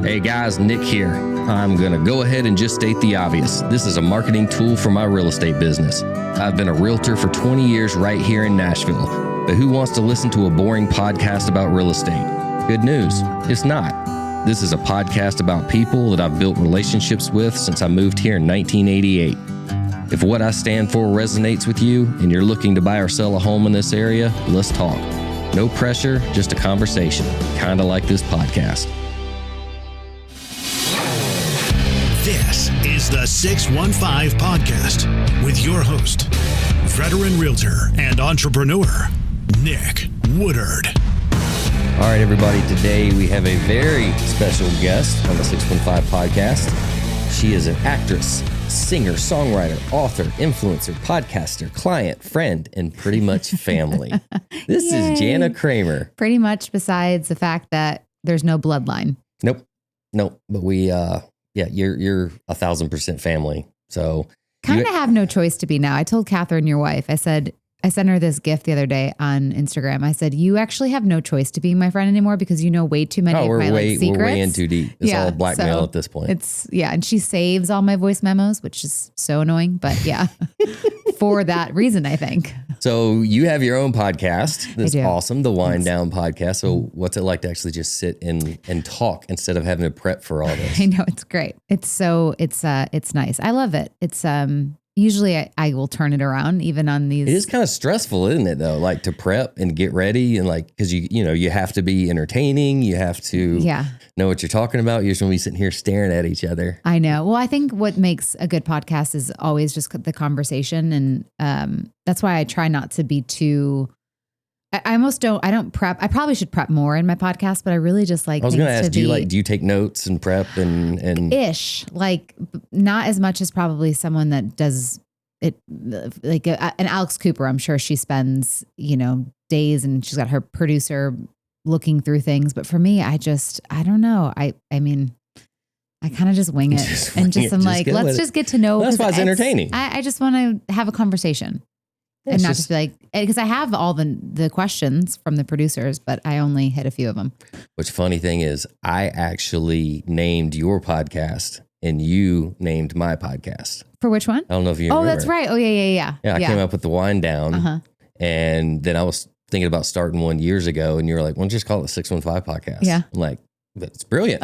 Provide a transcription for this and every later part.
Hey guys, Nick here. I'm going to go ahead and just state the obvious. This is a marketing tool for my real estate business. I've been a realtor for 20 years right here in Nashville, but who wants to listen to a boring podcast about real estate? Good news, it's not. This is a podcast about people that I've built relationships with since I moved here in 1988. If what I stand for resonates with you and you're looking to buy or sell a home in this area, let's talk. No pressure, just a conversation, kind of like this podcast. This is the 615 Podcast with your host, veteran realtor and entrepreneur, Nick Woodard. All right, everybody. Today we have a very special guest on the 615 Podcast. She is an actress, singer, songwriter, author, influencer, podcaster, client, friend, and pretty much family. This is Jana Kramer. Pretty much, besides the fact that there's no bloodline. Nope. But we, you're 1,000% family. So kind of have no choice to be now. I told Catherine, your wife, I sent her this gift the other day on Instagram. I said, you actually have no choice to be my friend anymore because you know way too many of my secrets. We're way in too deep. It's all blackmail at this point. And she saves all my voice memos, which is so annoying, but for that reason, I think. So you have your own podcast. That's awesome. The Wind Down Podcast. So what's it like to actually just sit and talk instead of having to prep for all this? I know, it's great. It's nice. I love it. It's, usually I will turn it around even on these. It is kind of stressful, isn't it though? Like to prep and get ready and cause you have to be entertaining. You have to know what you're talking about. You're just going to be sitting here staring at each other. I know. Well, I think what makes a good podcast is always just the conversation. And that's why I try not to be too, I don't prep. I probably should prep more in my podcast, but I really just like. I was going to ask, do you take notes and prep and ish, like not as much as probably someone that does it, like an Alex Cooper. I'm sure she spends days and she's got her producer looking through things. But for me, I don't know. I mean, I kind of just wing it I'm like, let's just get to know. Well, that's why it's entertaining. I just want to have a conversation. And not just be like, because I have all the questions from the producers, but I only hit a few of them. Which funny thing is, I actually named your podcast and you named my podcast. For which one? I don't know if you remember. Oh, that's right. Oh, yeah. Yeah, I came up with the Wind Down. And then I was thinking about starting one years ago and you were like, well, just call it the 615 Podcast. Yeah. I'm like, that's brilliant.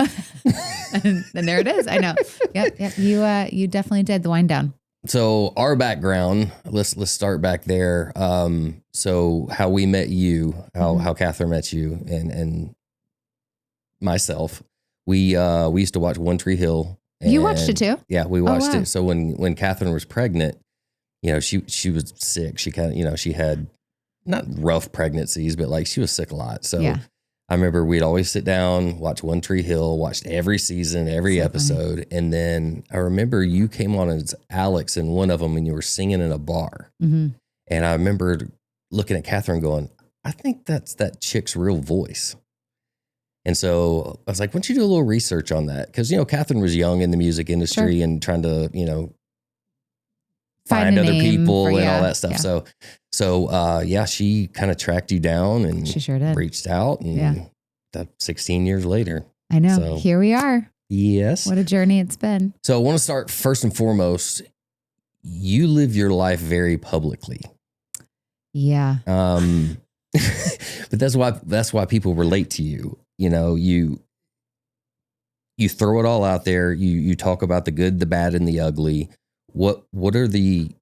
and there it is. I know. Yep. You definitely did the Wind Down. So our background, let's start back there. So how we met you, how Catherine met you and myself, we used to watch One Tree Hill. You watched it too? Yeah, we watched it. So when Catherine was pregnant, she was sick. She kind of, she had not rough pregnancies, but she was sick a lot. So I remember we'd always sit down, watch One Tree Hill, watched every season, every episode. Funny. And then I remember you came on as Alex in one of them and you were singing in a bar. Mm-hmm. And I remember looking at Catherine going, I think that's that chick's real voice. And so I was like, why don't you do a little research on that? Because, Catherine was young in the music industry and trying to, find other people and all that stuff. Yeah. So she kind of tracked you down and she sure did. Reached out and 16 years later. I know. So, here we are. Yes. What a journey it's been. So I want to start first and foremost, you live your life very publicly. Yeah. But that's why people relate to you. You throw it all out there. You talk about the good, the bad, and the ugly. What are the,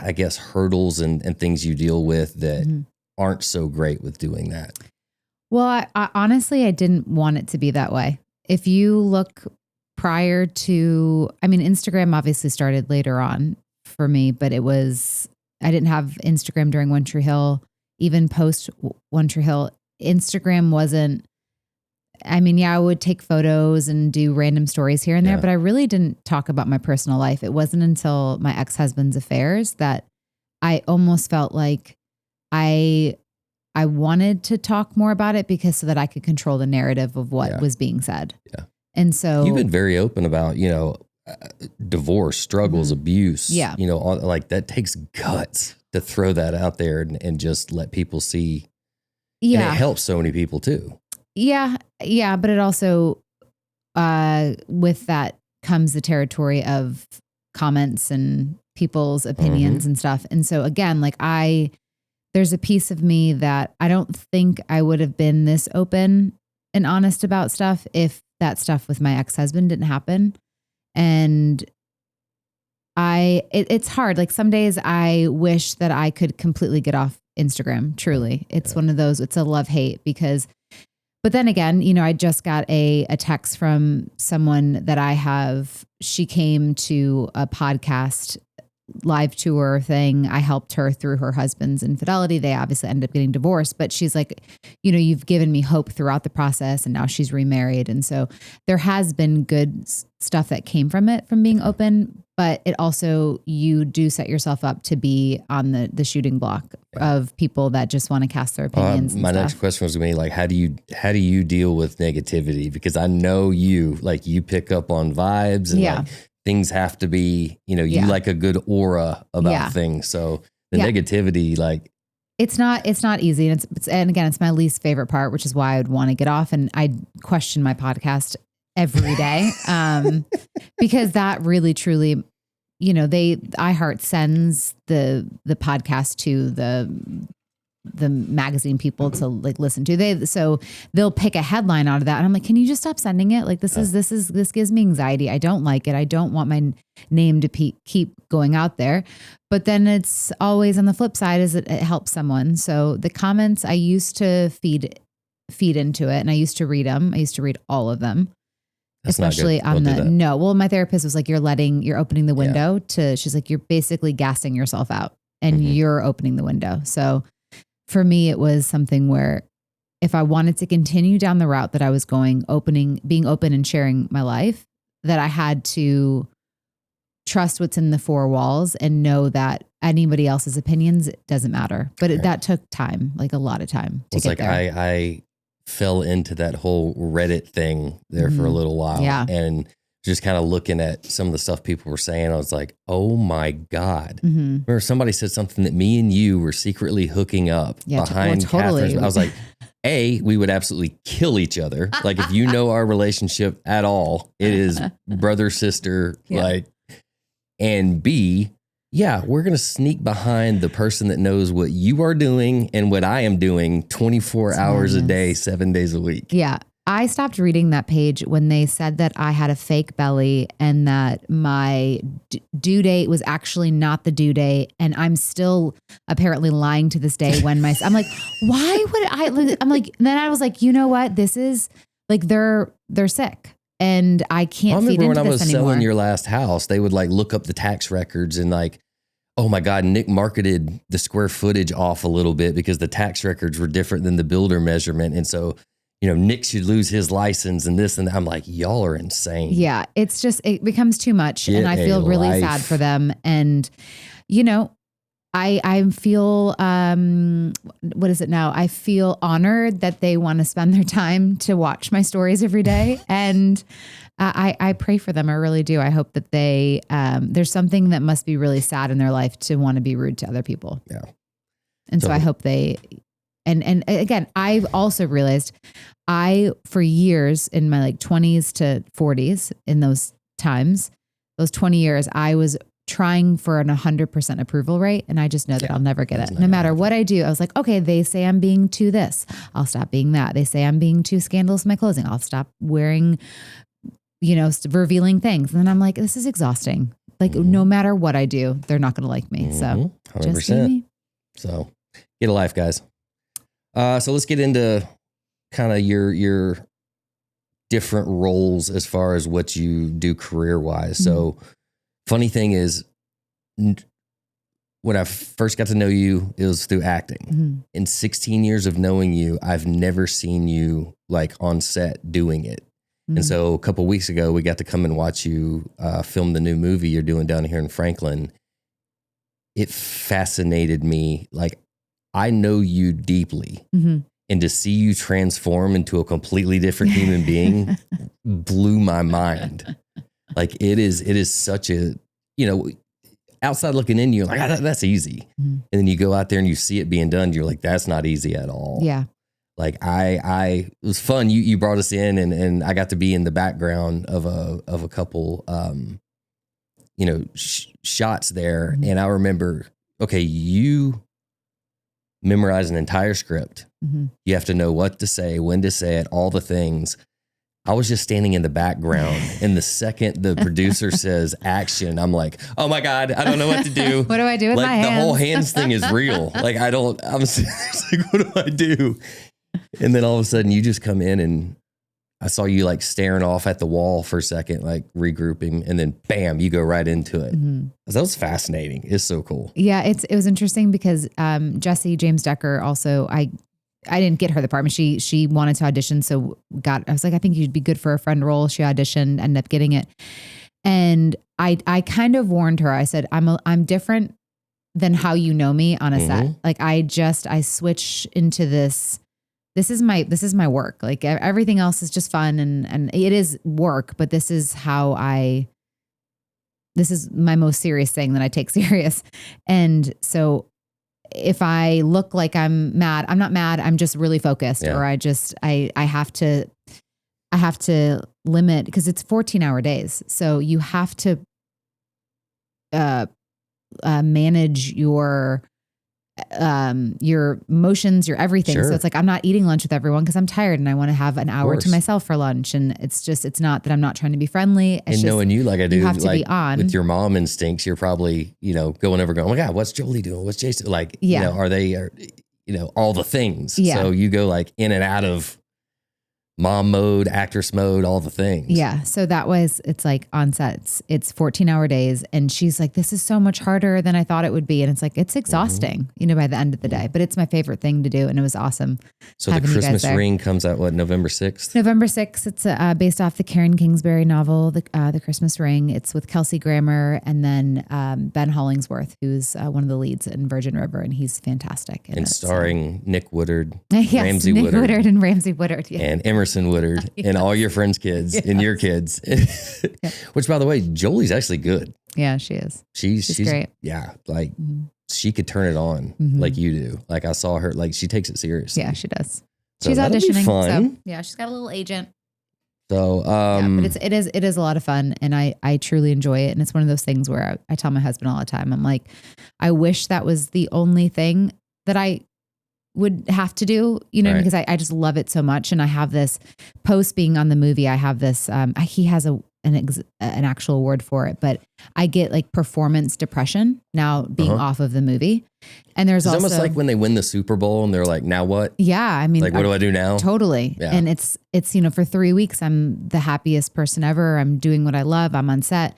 I guess, hurdles and things you deal with that aren't so great with doing that? Well, I honestly, I didn't want it to be that way. If you look prior to, Instagram obviously started later on for me, but I didn't have Instagram during One Tree Hill, even post One Tree Hill. Instagram wasn't, I would take photos and do random stories here and there, but I really didn't talk about my personal life. It wasn't until my ex-husband's affairs that I almost felt like I wanted to talk more about it so that I could control the narrative of what was being said. Yeah. And so you've been very open about, divorce, struggles, abuse, that takes guts to throw that out there and just let people see. Yeah. And it helps so many people too. Yeah. But it also, with that comes the territory of comments and people's opinions and stuff. And so again, like there's a piece of me that I don't think I would have been this open and honest about stuff if that stuff with my ex-husband didn't happen. And it's hard. Like some days I wish that I could completely get off Instagram. Truly. It's one of those, it's a love-hate but then again, you know, I just got a text from someone that she came to a podcast live tour thing. I helped her through her husband's infidelity. They obviously ended up getting divorced, but she's like, you know, you've given me hope throughout the process, and now she's remarried. And so there has been good stuff that came from it, from being open, but it also, you do set yourself up to be on the shooting block of people that just want to cast their opinions. My next question was going to be like, how do you deal with negativity? Because I know you pick up on vibes and like, things have to be, you know, you like a good aura about things. So the negativity, like, it's not easy. And again, it's my least favorite part, which is why I would want to get off. And I question my podcast every day. Because that really, truly, you know, iHeart sends the podcast to the magazine people to like listen to. So they'll pick a headline out of that. And I'm like, can you just stop sending it? Like, this gives me anxiety. I don't like it. I don't want my name to keep going out there. But then it's always on the flip side is it helps someone. So the comments, I used to feed into it, and I used to read them. I used to read all of them. That's especially on my therapist was like, you're opening the window she's like, you're basically gassing yourself out and you're opening the window. So for me, it was something where if I wanted to continue down the route that I was going, being open and sharing my life, that I had to trust what's in the four walls and know that anybody else's opinions, it doesn't matter. But that took time, like a lot of time to get there. I fell into that whole Reddit thing there for a little while. Yeah. And just kind of looking at some of the stuff people were saying, I was like, oh my God. Remember somebody said something that me and you were secretly hooking up behind Catherine's. I was like, we would absolutely kill each other. Like if you know our relationship at all, it is brother, sister, like, and B, we're going to sneak behind the person that knows what you are doing and what I am doing 24 hours a day, 7 days a week. Yeah. I stopped reading that page when they said that I had a fake belly and that my due date was actually not the due date. And I'm still apparently lying to this day when I'm like, why would I'm like, then I was like, you know what? This is like, they're sick and I can't feed into this anymore. I remember when I was selling your last house, they would like look up the tax records and like, oh my God, Nick marketed the square footage off a little bit because the tax records were different than the builder measurement. And so, you know, Nick should lose his license and this and that. I'm like, y'all are insane. Yeah. It's just, it becomes too much. And I feel really sad for them. And, you know, I feel, what is it now? I feel honored that they want to spend their time to watch my stories every day. And I pray for them. I really do. I hope that there's something that must be really sad in their life to want to be rude to other people. Yeah. And so I hope and again, I've also realized for years in my like 20s to 40s, in those times, those 20 years, I was trying for an 100% approval rate. And I just know that I'll never get it. No matter what I do, I was like, okay, they say I'm being too this. I'll stop being that. They say I'm being too scandalous in my clothing. I'll stop wearing, you know, revealing things. And then I'm like, this is exhausting. Like no matter what I do, they're not going to like me. So 100%. Just be me. So get a life, guys. So let's get into kind of your different roles as far as what you do career wise. So funny thing is, when I first got to know you, it was through acting. In 16 years of knowing you, I've never seen you like on set doing it. And so a couple of weeks ago, we got to come and watch you film the new movie you're doing down here in Franklin. It fascinated me. Like, I know you deeply, and to see you transform into a completely different human being blew my mind. Like it is such a, you know, outside looking in, you're like, that's easy. And then you go out there and you see it being done. You're like, that's not easy at all. Yeah. Like it was fun. You brought us in and I got to be in the background of a couple, shots there. And I remember, okay, you memorize an entire script. You have to know what to say, when to say it, all the things. I was just standing in the background, and the second the producer says action, I'm like, oh my God, I don't know what to do. What do I do with my hands? Like the whole hands thing is real. Like I'm like, what do I do? And then all of a sudden you just come in and I saw you like staring off at the wall for a second, like regrouping, and then bam, you go right into it. That was fascinating. It's so cool. Yeah, it was interesting because Jessie James Decker also, I didn't get her the part. She wanted to audition, so I was like, I think you'd be good for a friend role. She auditioned, ended up getting it. And I kind of warned her. I said, I'm different than how you know me on a set. Like I switch into this. This is my work. Like everything else is just fun and it is work, but this is my most serious thing that I take serious. And so if I look like I'm mad, I'm not mad. I'm just really focused, or I have to limit, because it's 14-hour days. So you have to manage your emotions, your everything. Sure. So it's like, I'm not eating lunch with everyone because I'm tired and I want to have an hour to myself for lunch. And it's not that I'm not trying to be friendly. It's and just, knowing you like I do, you have to like be on. with your mom instincts, you're probably, going, oh my God, what's Jolie doing? What's Jason? Like, are they, all the things. Yeah. So you go like in and out of mom mode, actress mode, all the things. Yeah. So it's like on sets, it's 14-hour days. And she's like, this is so much harder than I thought it would be. And it's like, it's exhausting, by the end of the day, but it's my favorite thing to do. And it was awesome. So the Christmas Ring comes out, November 6th? November 6th. It's based off the Karen Kingsbury novel, The Christmas Ring. It's with Kelsey Grammer and then Ben Hollingsworth, who's one of the leads in Virgin River. And he's fantastic. And starring Nick Woodard, Nick Woodard. Woodard and Ramsey Woodard. Yeah. And Emerson Woodard and all your friends' kids and your kids. Which, by the way, Jolie's actually good. Yeah, she is. She's great. Yeah, like she could turn it on like you do. Like I saw her, like she takes it seriously. Yeah, she does. So she's auditioning. Fun. So yeah, she's got a little agent. So, but it is a lot of fun, and I truly enjoy it. And it's one of those things where I tell my husband all the time, I'm like, I wish that was the only thing that I would have to do, right. Because I just love it so much. And I have this post being on the movie. I have this, he has an actual word for it, but I get like performance depression now being off of the movie. And there's also almost like when they win the Super Bowl and they're like, now what? Yeah. I mean, like, what do I do now? Totally. Yeah. And it's, for 3 weeks, I'm the happiest person ever. I'm doing what I love. I'm on set.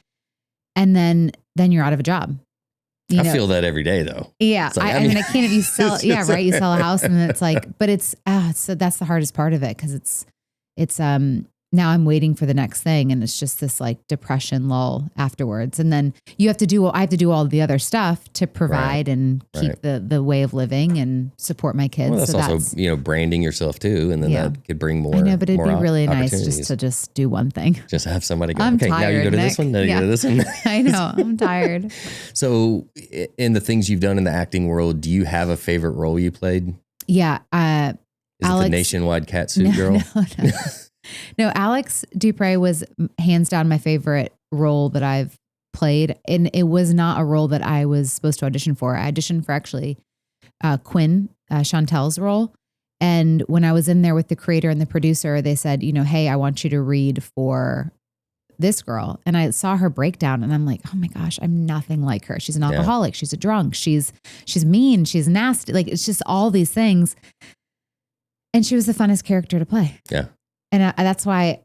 And then you're out of a job. I feel that every day though. Yeah. Like, I mean, I can't, if you sell, right. You sell a house and it's like, but so that's the hardest part of it. Cause it's now I'm waiting for the next thing. And it's just this like depression lull afterwards. And then I have to do all the other stuff to provide and keep the way of living and support my kids. Well, that's also, branding yourself too. And then that could bring more. I know, but it'd be really nice just to do one thing. Just have somebody go, I'm okay, tired, now you go to Nick. this one. Now you go to this one. I know. I'm tired. So in the things you've done in the acting world, do you have a favorite role you played? Yeah. Is it the Nationwide Catsuit Girl? No. No, Alex Dupre was hands down my favorite role that I've played. And it was not a role that I was supposed to audition for. I auditioned for actually Quinn, Chantel's role. And when I was in there with the creator and the producer, they said, hey, I want you to read for this girl. And I saw her breakdown and I'm like, oh my gosh, I'm nothing like her. She's an alcoholic. She's a drunk. She's mean. She's nasty. Like, it's just all these things. And she was the funnest character to play. Yeah. And that's why,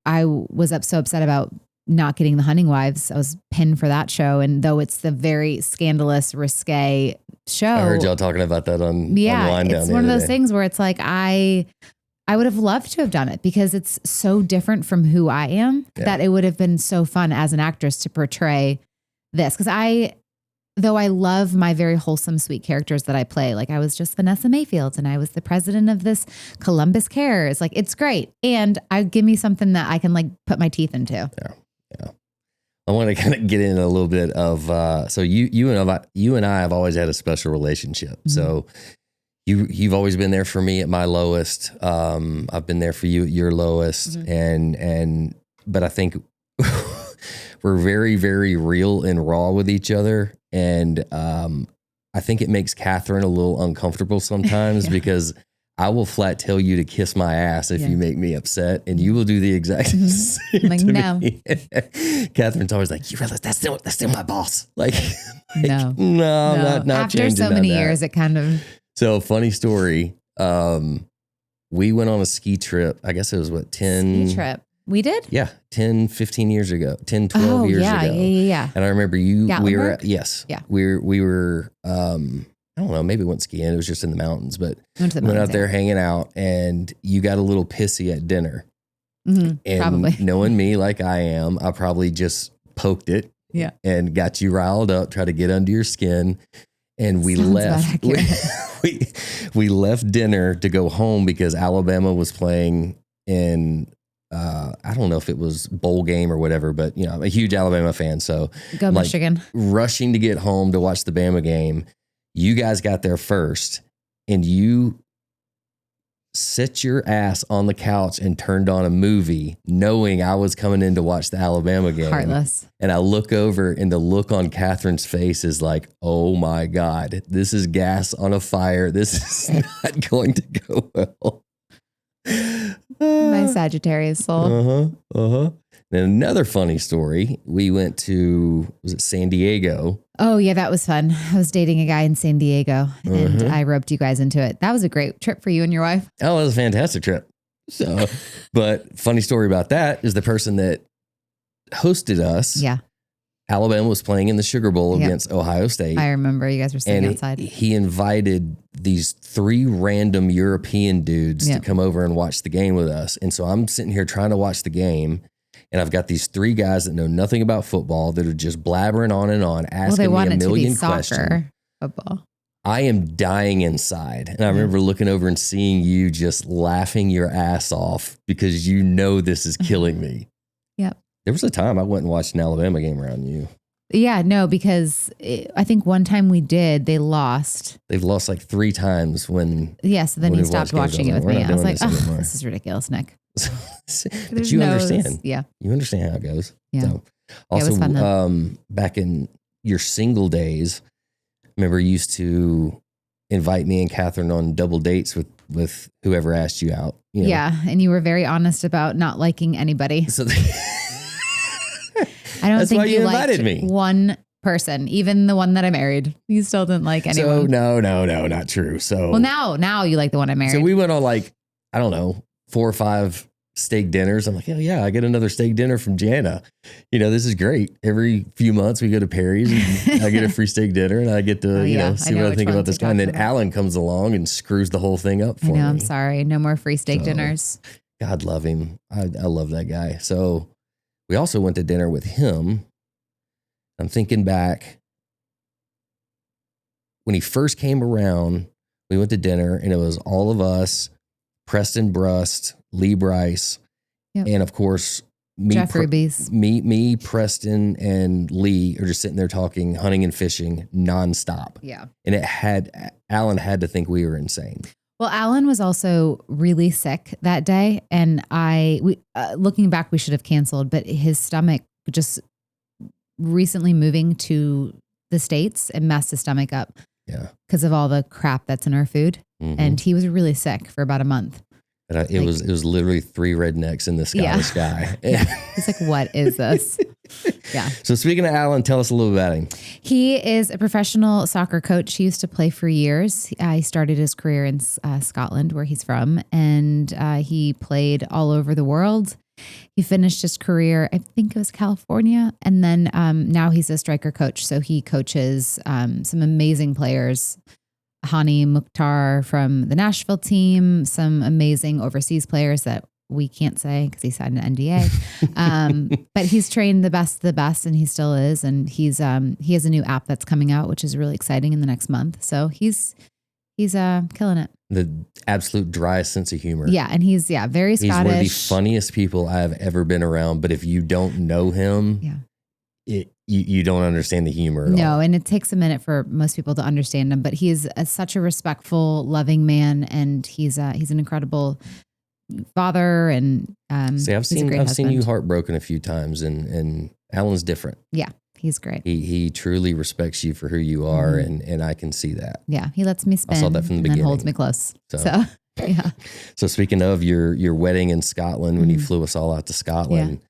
I was so upset about not getting The Hunting Wives. I was pinned for that show. And though it's the very scandalous, risque show. I heard y'all talking about that on Wind Down. It's one of those things where it's like, I would have loved to have done it because it's so different from who I am that it would have been so fun as an actress to portray this. Because though I love my very wholesome, sweet characters that I play, like I was just Vanessa Mayfield and I was the president of this Columbus Cares. Like, it's great. And give me something that I can like put my teeth into. Yeah. I want to kind of get in a little bit of, so you and I have always had a special relationship. Mm-hmm. So you've always been there for me at my lowest. I've been there for you at your lowest. But I think we're very, very real and raw with each other. And I think it makes Catherine a little uncomfortable sometimes because I will flat tell you to kiss my ass if you make me upset, and you will do the exact same like, to no. me. Catherine's always like, you realize that's still my boss. Like No, not after changing so many years, it kind of. So funny story. We went on a ski trip. I guess it was 10 ski trip. We did? Yeah. 10, 15 years ago, 10, 12 years ago. Yeah. And I remember we were, Yeah. We were, I don't know, maybe we went skiing. It was just in the mountains, but went out there hanging out, and you got a little pissy at dinner. And probably. Knowing me like I am, I probably just poked it and got you riled up, tried to get under your skin. And we left. We left dinner to go home because Alabama was playing in, I don't know if it was bowl game or whatever, but I'm a huge Alabama fan. So go Michigan. Rushing to get home to watch the Bama game. You guys got there first, and you set your ass on the couch and turned on a movie knowing I was coming in to watch the Alabama game. Heartless. And I look over, and the look on Catherine's face is like, oh my God, this is gas on a fire. This is not going to go well. My Sagittarius soul. Then another funny story. We went to, was it San Diego? Oh yeah, that was fun. I was dating a guy in San Diego, and I roped you guys into it. That was a great trip for you and your wife. Oh, it was a fantastic trip. So, but funny story about that is the person that hosted us. Yeah. Alabama was playing in the Sugar Bowl against Ohio State. I remember you guys were sitting outside. He invited these 3 random European dudes to come over and watch the game with us. And so I'm sitting here trying to watch the game, and I've got these 3 guys that know nothing about football that are just blabbering on and on, asking me a million questions. Football. I am dying inside. And I remember looking over and seeing you just laughing your ass off because this is killing me. Yep. There was a time I went and watched an Alabama game around you. Yeah, no, because I think one time we did, they lost. They've lost like 3 times when. Yeah, so then he stopped watching it with me. I was like, this is ridiculous, Nick. But you understand. Yeah. You understand how it goes. Yeah. So, also, it was fun back in your single days, remember you used to invite me and Catherine on double dates with whoever asked you out. Yeah, and you were very honest about not liking anybody. So I don't think you invited liked me. One person, even the one that I married. You still didn't like anyone. So no, not true. So now you like the one I married. So we went on like, I don't know, 4 or 5 steak dinners. I'm like, hell yeah, I get another steak dinner from Jana. This is great. Every few months we go to Perry's and I get a free steak dinner, and I get to, see what I think about this guy. And then Alan comes along and screws the whole thing up for me. I'm sorry. No more free steak dinners. God love him. I love that guy. So we also went to dinner with him. I'm thinking back when he first came around, we went to dinner, and it was all of us, Preston Brust, Lee Bryce, and of course, Jeff Ruby's. Me, Preston, and Lee are just sitting there talking, hunting and fishing nonstop. Yeah. And Alan had to think we were insane. Well, Alan was also really sick that day, and looking back, we should have canceled, but his stomach just recently moving to the States and messed his stomach up. Yeah. Because of all the crap that's in our food. And he was really sick for about a month. But it was literally 3 rednecks in the Scottish guy. He's like, what is this? Yeah. So speaking of Alan, tell us a little about him. He is a professional soccer coach. He used to play for years. He started his career in Scotland, where he's from, and he played all over the world. He finished his career, I think it was California, and then now he's a striker coach. So he coaches some amazing players. Hani Mukhtar from the Nashville team, some amazing overseas players that we can't say because he signed an NDA. But he's trained the best of the best, and he still is. And he has a new app that's coming out, which is really exciting in the next month. So he's killing it. The absolute driest sense of humor. Yeah, and he's very Scottish. He's one of the funniest people I have ever been around. But if you don't know him, you don't understand the humor at all. No, and it takes a minute for most people to understand him, but he is such a respectful, loving man, and he's an incredible father. And see, I've seen you heartbroken a few times, and Alan's different. Yeah, he's great. He truly respects you for who you are, and I can see that. Yeah, he lets me spin. I saw that from the beginning. And holds me close. So yeah. So speaking of your wedding in Scotland, when you flew us all out to Scotland,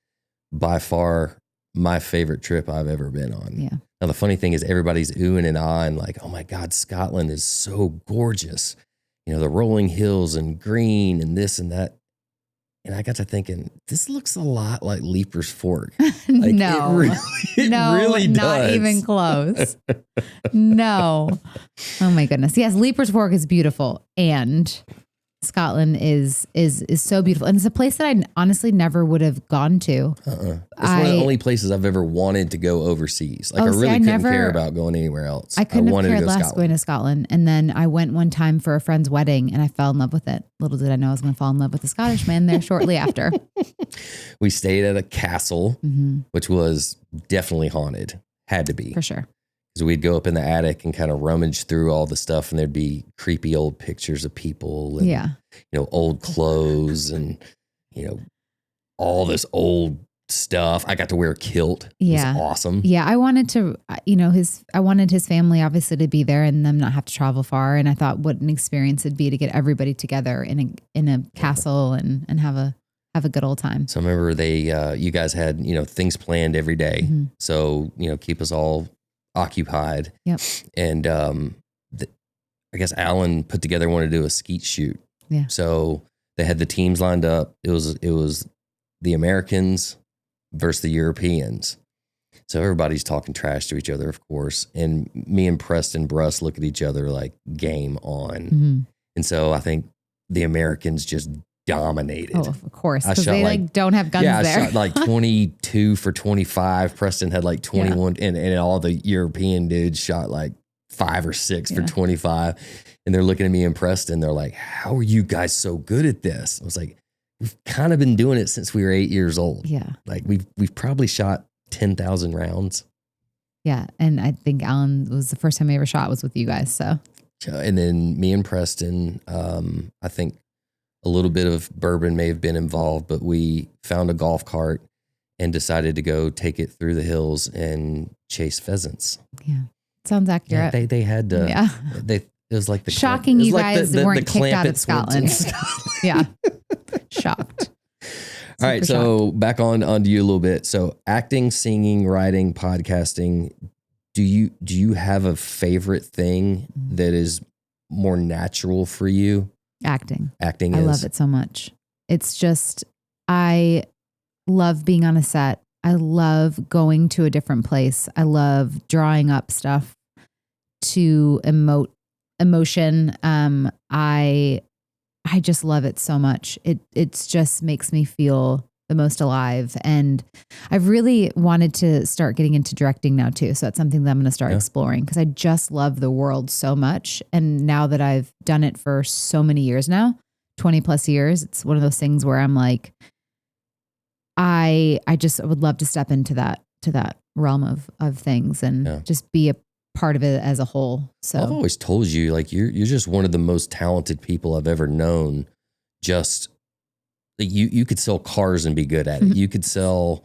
by far my favorite trip I've ever been on. Yeah. Now the funny thing is everybody's oohing and ahhing like, oh my God, Scotland is so gorgeous. You know, the rolling hills and green and this and that. And I got to thinking, this looks a lot like Leaper's Fork. Like, no, it really does. Not even close. No. Oh my goodness. Yes, Leaper's Fork is beautiful, and Scotland is so beautiful, and it's a place that I honestly never would have gone to. It's one of the only places I've ever wanted to go overseas. Like I really couldn't care about going anywhere else. I couldn't have cared less going to Scotland, and then I went one time for a friend's wedding, and I fell in love with it. Little did I know I was going to fall in love with a Scottish man there shortly after. We stayed at a castle, which was definitely haunted. Had to be for sure. So we'd go up in the attic and kind of rummage through all the stuff, and there'd be creepy old pictures of people and, old clothes and, all this old stuff. I got to wear a kilt. It was awesome. Yeah. I wanted to, I wanted his family obviously to be there and them not have to travel far. And I thought what an experience it'd be to get everybody together in a castle and have a good old time. So I remember you guys had, things planned every day. So, keep us all occupied. Yep. And I guess Alan put together, wanted to do a skeet shoot. Yeah. So they had the teams lined up. It was the Americans versus the Europeans. So everybody's talking trash to each other, of course. And me and Preston Bruss look at each other like game on. And so I think the Americans just dominated. Oh, of course. Because they don't have guns there. I shot like 22 for 25. Preston had like 21 and all the European dudes shot like 5 or 6 for 25. And they're looking at me and Preston. They're like, how are you guys so good at this? I was like, we've kind of been doing it since we were 8 years old. Yeah. Like we've probably shot 10,000 rounds. Yeah. And I think Alan was the first time I ever shot was with you guys. So. And then me and Preston, I think a little bit of bourbon may have been involved, but we found a golf cart and decided to go take it through the hills and chase pheasants. Yeah. Sounds accurate. Yeah, they had to, it was like the shocking you guys weren't kicked out of Scotland. Yeah. Shocked. All right. So back on to you a little bit. So acting, singing, writing, podcasting, do you have a favorite thing that is more natural for you? Acting. I love it so much. It's just, I love being on a set. I love going to a different place. I love drawing up stuff to emotion. I just love it so much. It's just makes me feel the most alive. And I've really wanted to start getting into directing now too. So that's something that I'm going to start exploring because I just love the world so much. And now that I've done it for so many years now, 20 plus years, it's one of those things where I'm like, I just would love to step into that realm of things and just be a part of it as a whole. So I've always told you, like, you're just one of the most talented people I've ever known. Just you could sell cars and be good at it. You could sell,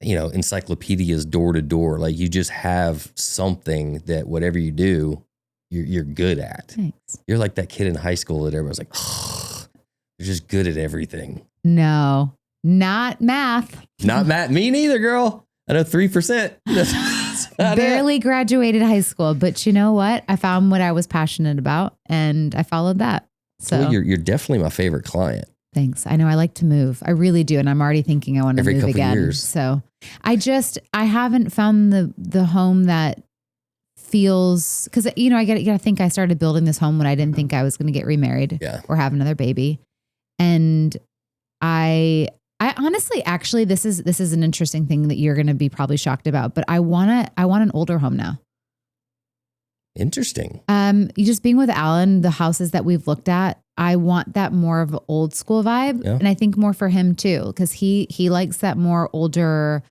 encyclopedias door to door. Like you just have something that whatever you do, you're good at. Thanks. You're like that kid in high school that everyone's like, oh, you're just good at everything. No, not math. Not math. Me neither, girl. I know 3%. Barely graduated high school, but you know what? I found what I was passionate about and I followed that. So well, you're definitely my favorite client. Thanks. I know I like to move. I really do. And I'm already thinking I want to move again. Every couple years. So I haven't found the home that feels, cause I gotta think I started building this home when I didn't think I was going to get remarried or have another baby. And I honestly, actually, this is an interesting thing that you're going to be probably shocked about, but I want an older home now. Interesting. You just being with Alan, the houses that we've looked at, I want that more of an old school vibe. Yeah. And I think more for him too, because he likes that more older,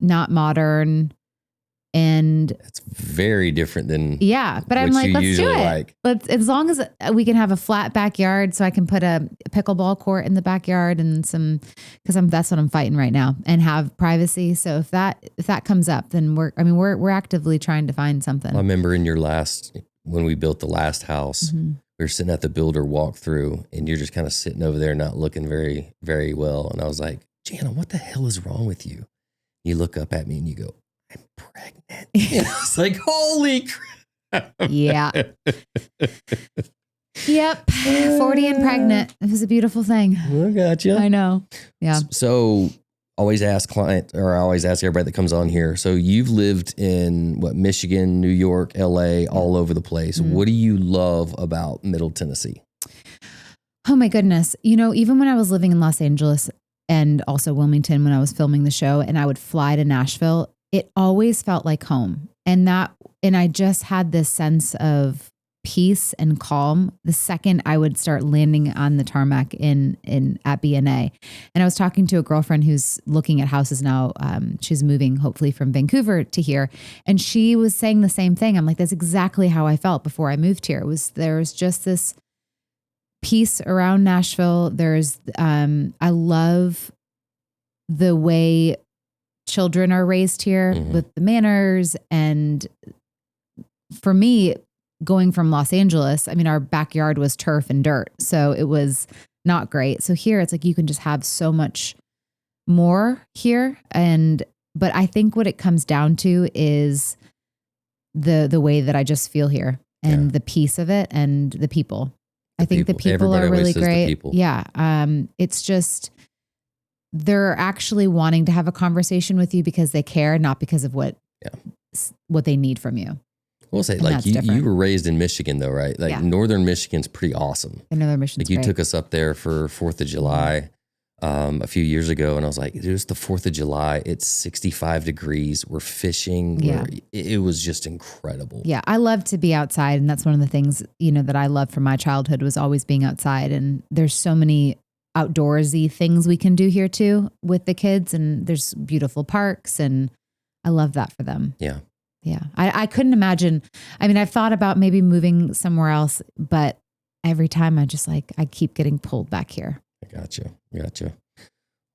not modern. And it's very different than but I'm like, let's do it. Like. Let's, as long as we can have a flat backyard, so I can put a pickleball court in the backyard and because that's what I'm fighting right now, and have privacy. So if that comes up, then we're actively trying to find something. I remember when we built the last house, we were sitting at the builder walkthrough, and you're just kind of sitting over there, not looking very, very well. And I was like, Jana, what the hell is wrong with you? You look up at me and you go, I'm pregnant. And I was like, holy crap. Yeah. Yep. 40 and pregnant. It was a beautiful thing. I gotcha. I know. Yeah. So I always ask everybody that comes on here. So you've lived in Michigan, New York, LA, all over the place. Mm-hmm. What do you love about Middle Tennessee? Oh my goodness. Even when I was living in Los Angeles and also Wilmington, when I was filming the show and I would fly to Nashville, it always felt like home. And I just had this sense of peace and calm the second I would start landing on the tarmac at BNA. And I was talking to a girlfriend who's looking at houses now. She's moving hopefully from Vancouver to here. And she was saying the same thing. I'm like, that's exactly how I felt before I moved here. There was just this peace around Nashville. I love the way children are raised here with the manners. And for me, going from Los Angeles, our backyard was turf and dirt. So it was not great. So here it's like, you can just have so much more here. But I think what it comes down to is the way that I just feel here and the peace of it and the people. I think the people are really great. Yeah. It's just, they're actually wanting to have a conversation with you because they care, not because of what they need from you. We'll say, like, you were raised in Michigan though, right? Like Northern Michigan's pretty awesome. Northern Michigan's like you took us up there for 4th of July a few years ago, and I was like, dude, it's the 4th of July. It's 65 degrees. We're fishing. Yeah. It was just incredible. Yeah. I love to be outside. And that's one of the things, that I loved from my childhood was always being outside. And there's so many outdoorsy things we can do here too with the kids. And there's beautiful parks, and I love that for them. Yeah. Yeah. I couldn't imagine. I've thought about maybe moving somewhere else, but every time I keep getting pulled back here. I gotcha.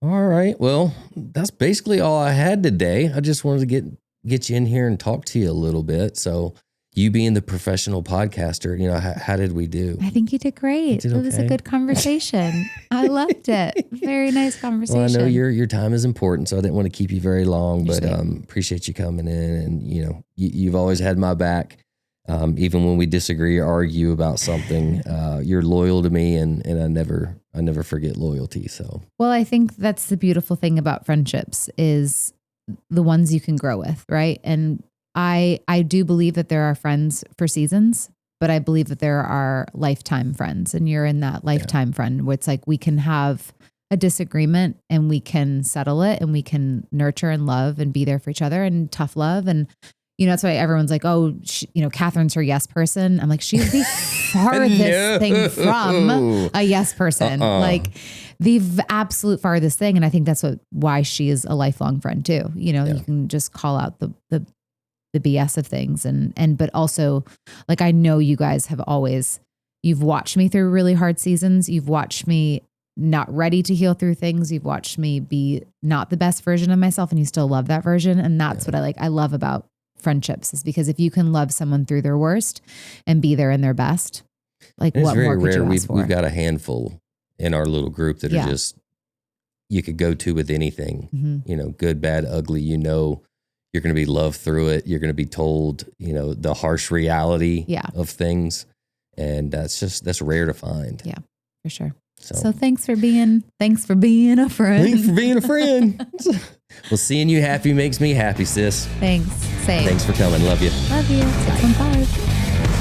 All right. Well, that's basically all I had today. I just wanted to get you in here and talk to you a little bit. So you being the professional podcaster, how did we do? I think you did great. It was a good conversation. I loved it. Very nice conversation. Well, I know your time is important, so I didn't want to keep you very long, but appreciate you coming in. And, you've always had my back. Even when we disagree or argue about something, you're loyal to me, and I never forget loyalty. So, well, I think that's the beautiful thing about friendships is the ones you can grow with, right? And I do believe that there are friends for seasons, but I believe that there are lifetime friends, and you're in that lifetime friend where it's like we can have a disagreement and we can settle it and we can nurture and love and be there for each other and tough love. And, that's why everyone's like, oh, Catherine's her yes person. I'm like, she's the farthest thing from a yes person, like the absolute farthest thing. And I think that's why she is a lifelong friend too. You can just call out the BS of things. But also, like, I know you guys have you've watched me through really hard seasons. You've watched me not ready to heal through things. You've watched me be not the best version of myself, and you still love that version. And that's what I love about friendships, is because if you can love someone through their worst and be there in their best, like, what more could you ask for? We've got a handful in our little group that are just, you could go to with anything, good, bad, ugly, you're going to be loved through it. You're going to be told, the harsh reality of things. And that's rare to find. Yeah, for sure. So thanks for being a friend. Thanks for being a friend. Well, seeing you happy makes me happy, sis. Thanks. Same. Thanks for coming. Love you. Love you. 615.